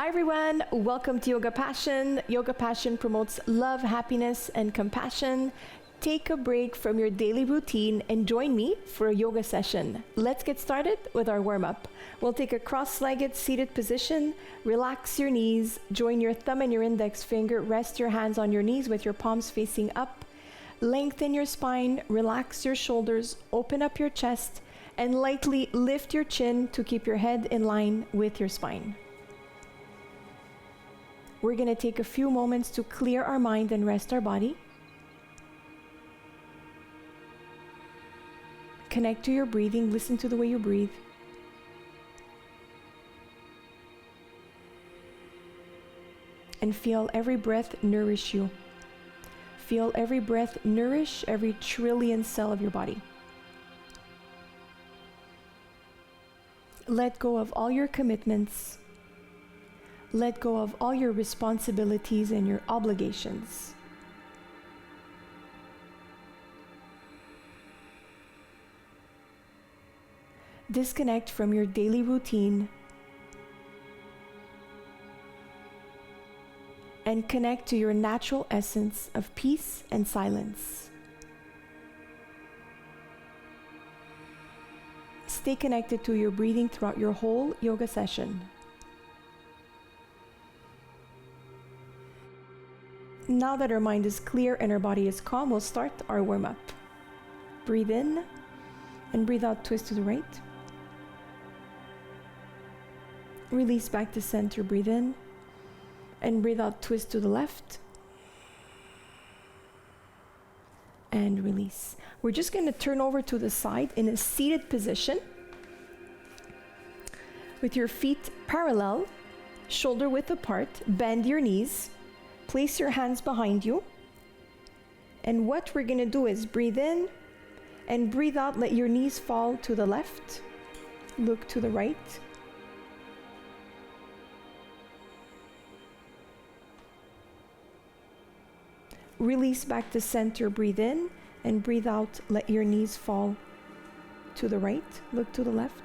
Hi everyone, welcome to Yoga Passion. Yoga Passion promotes love, happiness, and compassion. Take a break from your daily routine and join me for a yoga session. Let's get started with our warm-up. We'll take a cross-legged seated position, relax your knees, join your thumb and your index finger, rest your hands on your knees with your palms facing up, lengthen your spine, relax your shoulders, open up your chest, and lightly lift your chin to keep your head in line with your spine. We're going to take a few moments to clear our mind and rest our body. Connect to your breathing, listen to the way you breathe. And feel every breath nourish you. Feel every breath nourish every trillion cell of your body. Let go of all your commitments. Let go of all your responsibilities and your obligations. Disconnect from your daily routine and connect to your natural essence of peace and silence. Stay connected to your breathing throughout your whole yoga session. Now that our mind is clear and our body is calm, we'll start our warm-up. Breathe in and breathe out, twist to the right. Release back to center, breathe in and breathe out, twist to the left. And release. We're just going to turn over to the side in a seated position with your feet parallel, shoulder width apart, bend your knees. Place your hands behind you. And what we're going to do is breathe in and breathe out. Let your knees fall to the left. Look to the right. Release back to center. Breathe in and breathe out. Let your knees fall to the right. Look to the left.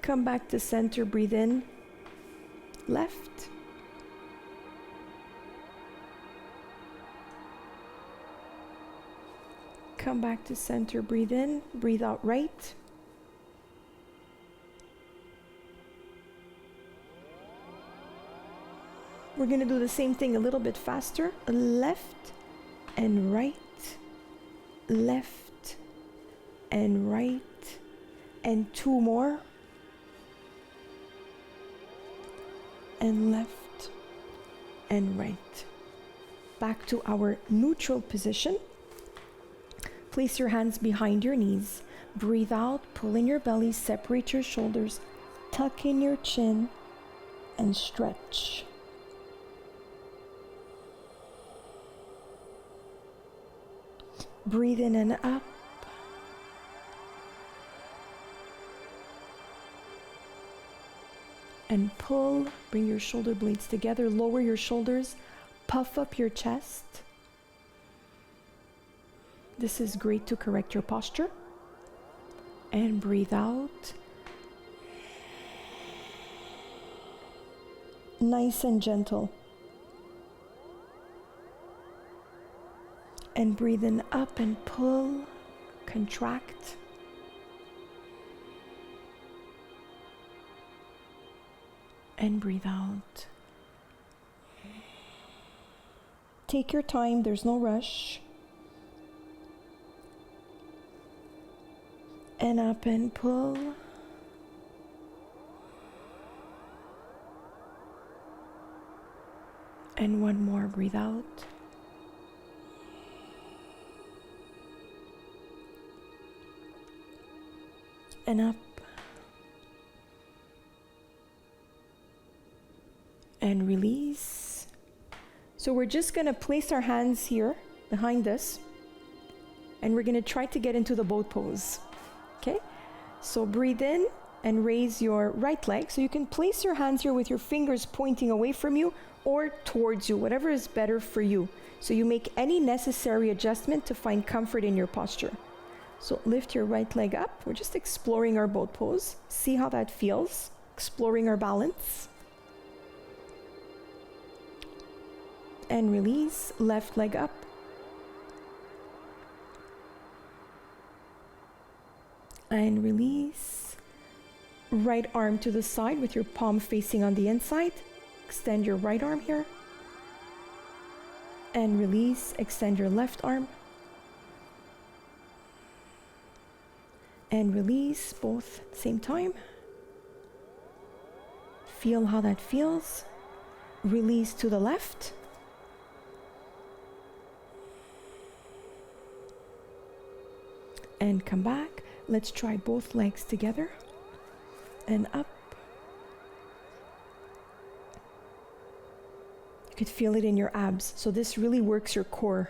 Come back to center, breathe in, left. Come back to center, breathe in, breathe out right. We're going to do the same thing a little bit faster. Left and right, left and right, and two more. And left and right. Back to our neutral position. Place your hands behind your knees. Breathe out, pull in your belly, separate your shoulders, tuck in your chin, and stretch. Breathe in and up. And pull, bring your shoulder blades together, lower your shoulders, puff up your chest. This is great to correct your posture. And breathe out. Nice and gentle. And breathe in up and pull, contract. And breathe out. Take your time, there's no rush. And up and pull. And one more, breathe out. And up. And release. So we're just going to place our hands here behind us and we're going to try to get into the boat pose. Okay? So breathe in and raise your right leg. So you can place your hands here with your fingers pointing away from you or towards you, whatever is better for you. So you make any necessary adjustment to find comfort in your posture. So lift your right leg up. We're just exploring our boat pose. See how that feels. Exploring our balance. And release. Left leg up. And release. Right arm to the side with your palm facing on the inside. Extend your right arm here. And release. Extend your left arm. And release both at the same time. Feel how that feels. Release to the left. And come back. Let's try both legs together. And up. You could feel it in your abs. So this really works your core.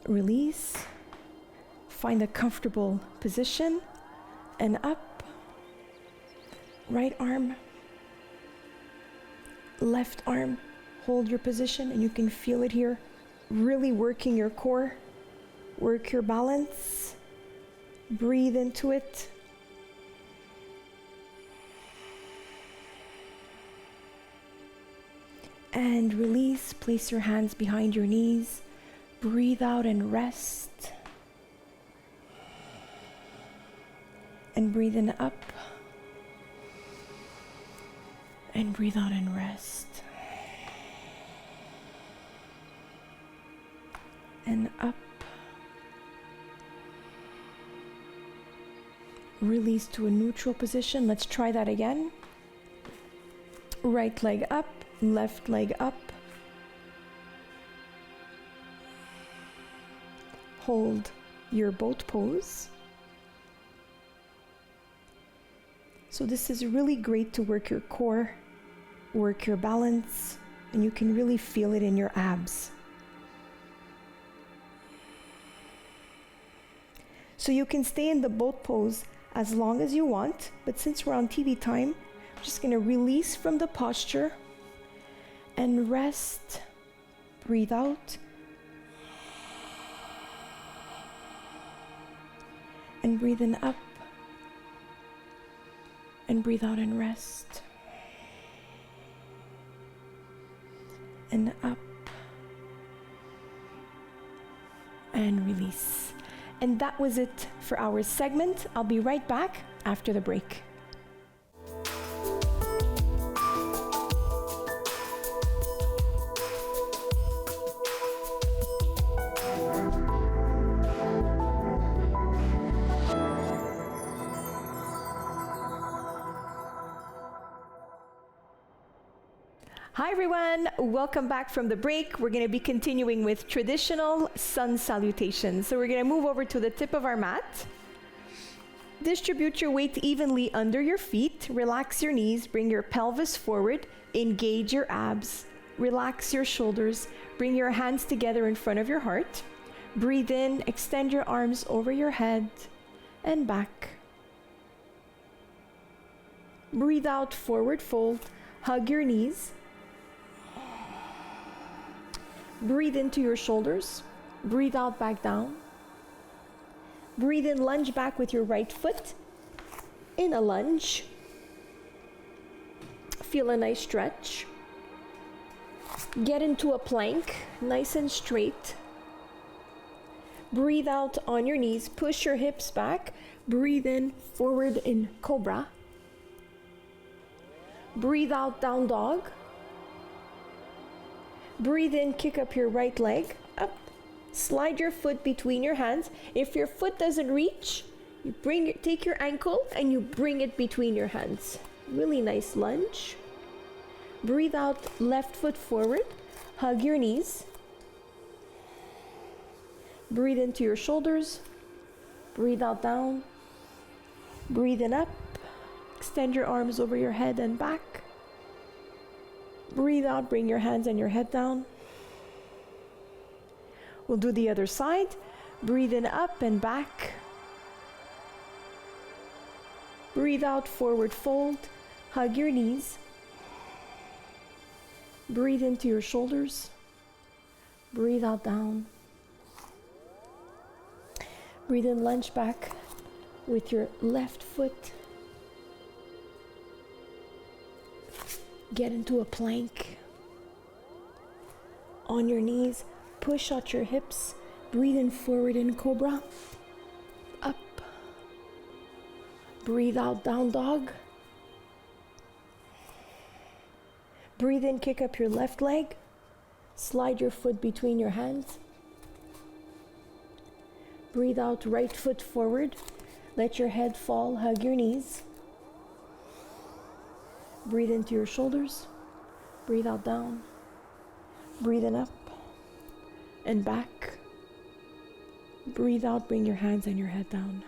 Release. Find a comfortable position. And up. Right arm. Left arm. Hold your position and you can feel it here. Really working your core. Work your balance. Breathe into it. And release. Place your hands behind your knees. Breathe out and rest. And breathe in up. And breathe out and rest. And up. Release to a neutral position. Let's try that again. Right leg up, left leg up. Hold your boat pose. So this is really great to work your core, work your balance, and you can really feel it in your abs. So you can stay in the boat pose as long as you want, but since we're on TV time, I'm just going to release from the posture and rest. Breathe out. And breathe in up. And breathe out and rest. And up. And release. And that was it for our segment. I'll be right back after the break. Hi everyone, welcome back from the break. We're going to be continuing with traditional sun salutations. So we're going to move over to the tip of our mat. Distribute your weight evenly under your feet. Relax your knees, bring your pelvis forward, engage your abs, relax your shoulders, bring your hands together in front of your heart. Breathe in, extend your arms over your head and back. Breathe out, forward fold, hug your knees. Breathe into your shoulders. Breathe out, back down. Breathe in, lunge back with your right foot in a lunge. Feel a nice stretch. Get into a plank, nice and straight. Breathe out on your knees. Push your hips back. Breathe in, forward in cobra. Breathe out, down dog. Breathe in, kick up your right leg, up. Slide your foot between your hands. If your foot doesn't reach, you take your ankle and you bring it between your hands. Really nice lunge. Breathe out, left foot forward. Hug your knees. Breathe into your shoulders. Breathe out, down. Breathe in, up. Extend your arms over your head and back. Breathe out, bring your hands and your head down. We'll do the other side. Breathe in, up and back. Breathe out, forward fold. Hug your knees. Breathe into your shoulders. Breathe out, down. Breathe in, lunge back with your left foot. Get into a plank. On your knees, push out your hips. Breathe in, forward in cobra. Up. Breathe out, down dog. Breathe in, kick up your left leg. Slide your foot between your hands. Breathe out, right foot forward. Let your head fall, hug your knees. Breathe into your shoulders. Breathe out, down. Breathe in, up and back. Breathe out, bring your hands and your head down.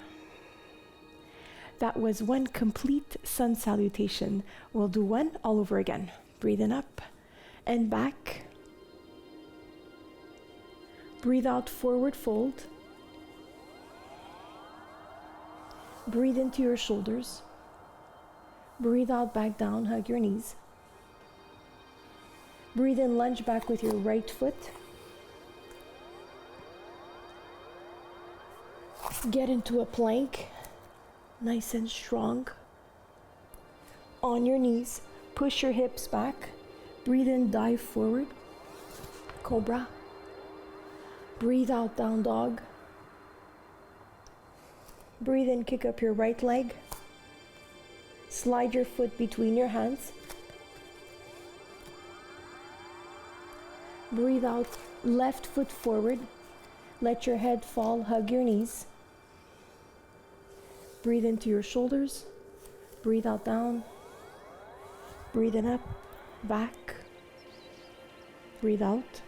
That was one complete sun salutation. We'll do one all over again. Breathe in, up and back. Breathe out, forward fold. Breathe into your shoulders. Breathe out, back down, hug your knees. Breathe in, lunge back with your right foot. Get into a plank, nice and strong. On your knees, push your hips back. Breathe in, dive forward, cobra. Breathe out, down dog. Breathe in, kick up your right leg. Slide your foot between your hands. Breathe out, left foot forward. Let your head fall, hug your knees. Breathe into your shoulders. Breathe out, down. Breathe in, up, back. Breathe out.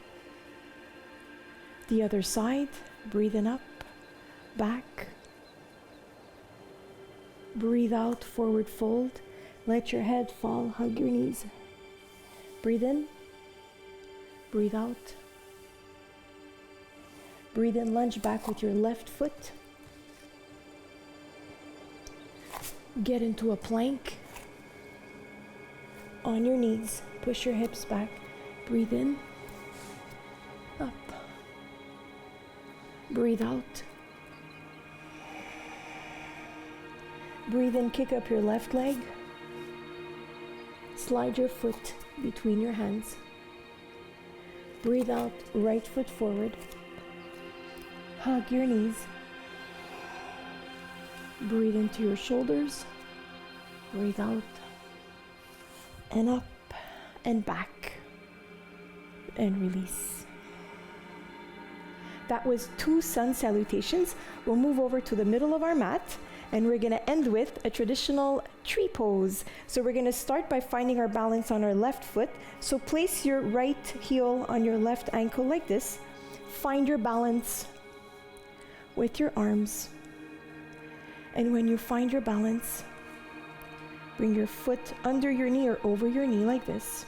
The other side, breathe in, up, back. Breathe out, forward fold. Let your head fall, hug your knees. Breathe in. Breathe out. Breathe in, lunge back with your left foot. Get into a plank. On your knees, push your hips back. Breathe in. Up. Breathe out. Breathe in, kick up your left leg. Slide your foot between your hands. Breathe out, right foot forward. Hug your knees. Breathe into your shoulders. Breathe out. And up and back. And release. That was 2 sun salutations. We'll move over to the middle of our mat. And we're going to end with a traditional tree pose. So we're going to start by finding our balance on our left foot. So place your right heel on your left ankle like this. Find your balance with your arms. And when you find your balance, bring your foot under your knee or over your knee like this.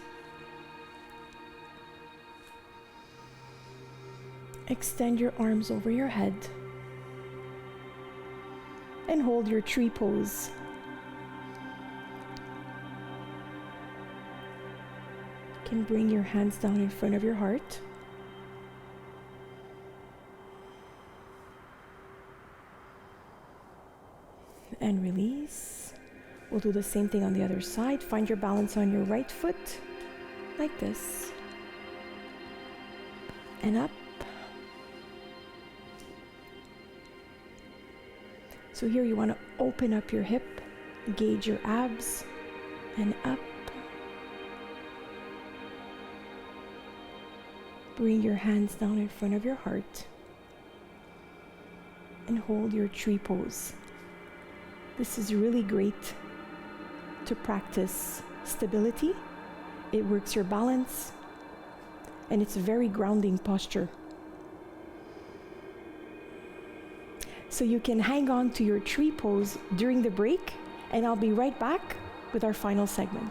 Extend your arms over your head. And hold your tree pose. You can bring your hands down in front of your heart. And release. We'll do the same thing on the other side. Find your balance on your right foot, like this. And up. So here you want to open up your hip, gauge your abs, and up. Bring your hands down in front of your heart and hold your tree pose. This is really great to practice stability. It works your balance, and it's a very grounding posture. So you can hang on to your tree pose during the break, and I'll be right back with our final segment.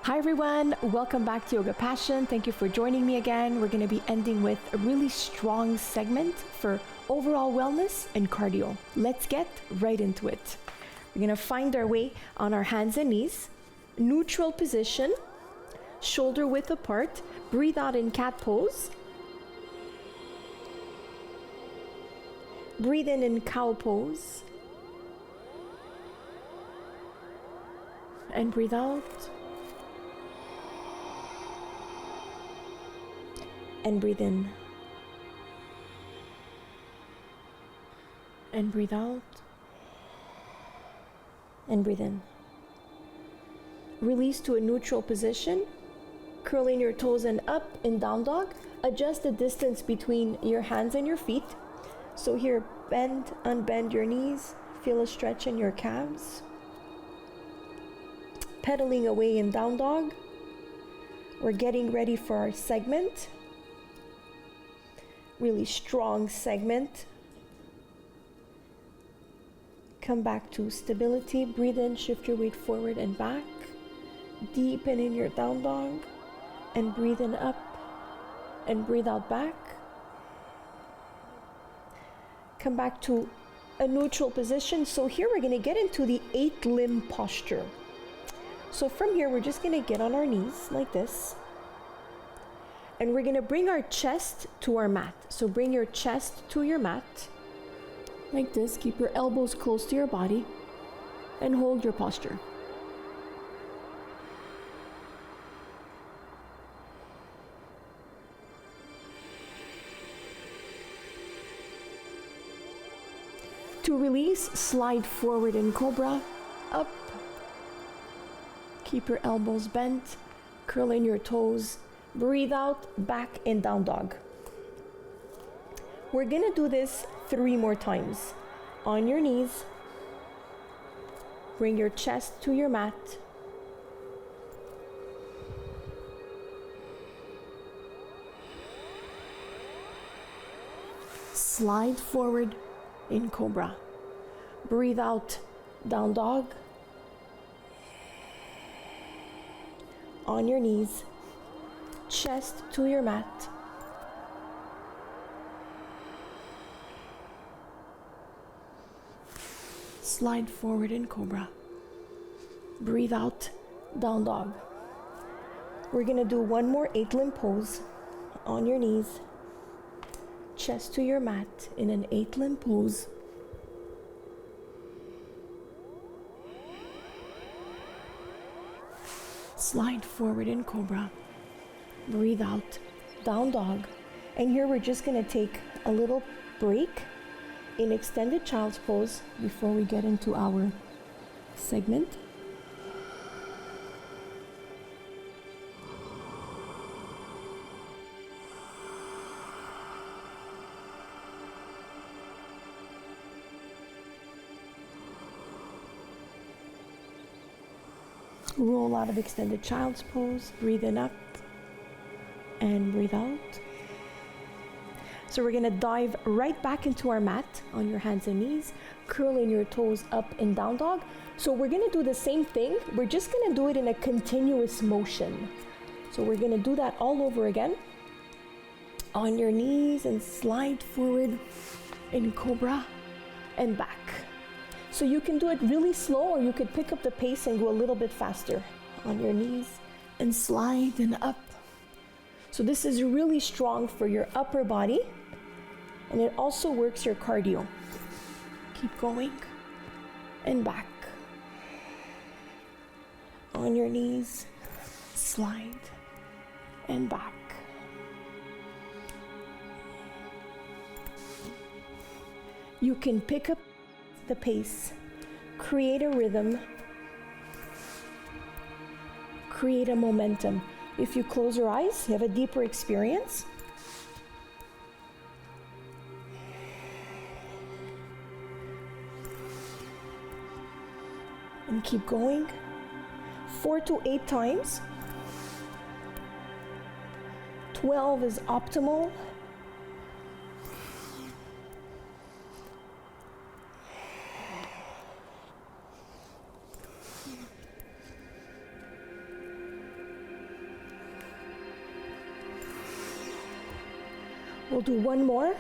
Hi everyone, welcome back to Yoga Passion. Thank you for joining me again. We're going to be ending with a really strong segment for overall wellness and cardio. Let's get right into it. We're going to find our way on our hands and knees, neutral position, shoulder width apart. Breathe out in cat pose. Breathe in cow pose. And breathe out. And breathe in. And breathe out. And breathe in. Release to a neutral position. Curling your toes and up in down dog. Adjust the distance between your hands and your feet. So here, bend, unbend your knees. Feel a stretch in your calves. Pedaling away in down dog. We're getting ready for our segment. Really strong segment. Come back to stability. Breathe in, shift your weight forward and back. Deepen in your down dog. And breathe in up. And breathe out back. Come back to a neutral position. So here we're going to get into the 8-limb posture. So from here, we're just going to get on our knees like this. And we're going to bring our chest to our mat. So bring your chest to your mat. Like this. Keep your elbows close to your body. And hold your posture. To release, slide forward in cobra. Up. Keep your elbows bent. Curl in your toes. Breathe out, back in down dog. We're gonna do this 3 more times. On your knees. Bring your chest to your mat. Slide forward in cobra. Breathe out, down dog. On your knees. Chest to your mat. Slide forward in cobra. Breathe out, down dog. We're going to do one more 8-limb pose. On your knees. Chest to your mat in an 8-limb pose. Slide forward in cobra. Breathe out, down dog. And here we're just going to take a little break in extended child's pose before we get into our segment. Roll out of extended child's pose. Breathe in up. And breathe out. So we're going to dive right back into our mat on your hands and knees, curling your toes up in down dog. So we're going to do the same thing. We're just going to do it in a continuous motion. So we're going to do that all over again. On your knees and slide forward in cobra and back. So you can do it really slow, or you could pick up the pace and go a little bit faster. On your knees and slide and up. So this is really strong for your upper body, and it also works your cardio. Keep going and back. On your knees, slide and back. You can pick up the pace, create a rhythm, create a momentum. If you close your eyes, you have a deeper experience. And keep going. 4 to 8 times. 12 is optimal. We'll do one more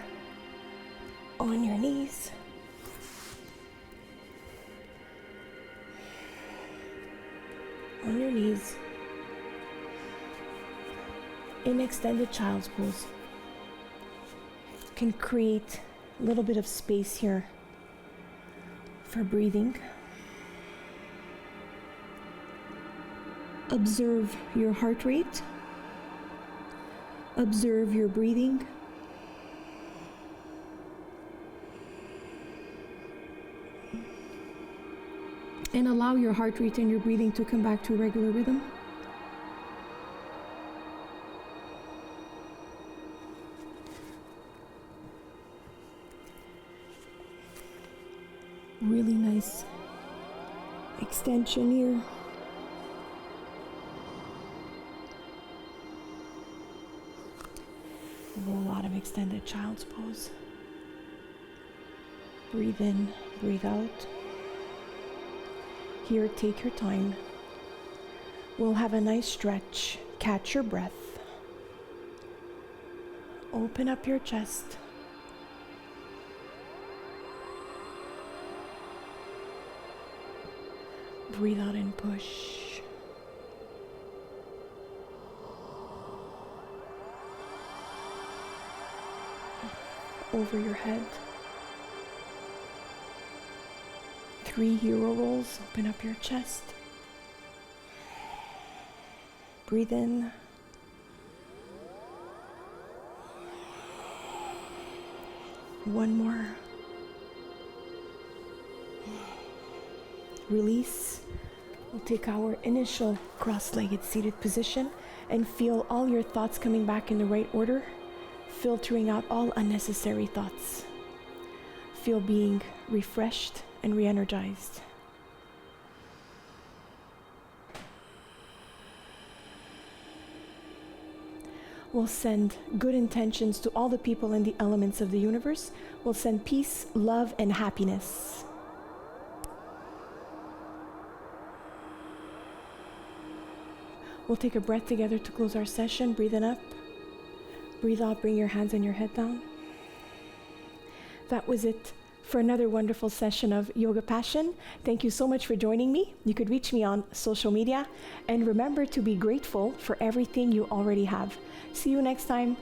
on your knees. On your knees. In extended child's pose. You can create a little bit of space here for breathing. Observe your heart rate. Observe your breathing. And allow your heart rate and your breathing to come back to a regular rhythm. Really nice extension here. Roll out of extended child's pose. Breathe in, breathe out. Here, take your time. We'll have a nice stretch. Catch your breath. Open up your chest. Breathe out and push. Over your head. 3 hero rolls. Open up your chest. Breathe in. One more. Release. We'll take our initial cross-legged seated position and feel all your thoughts coming back in the right order, filtering out all unnecessary thoughts. Feel being refreshed and re-energized. We'll send good intentions to all the people and the elements of the universe. We'll send peace, love, and happiness. We'll take a breath together to close our session. Breathe in up. Breathe out, bring your hands and your head down. That was it for another wonderful session of Yoga Passion. Thank you so much for joining me. You could reach me on social media. And remember to be grateful for everything you already have. See you next time.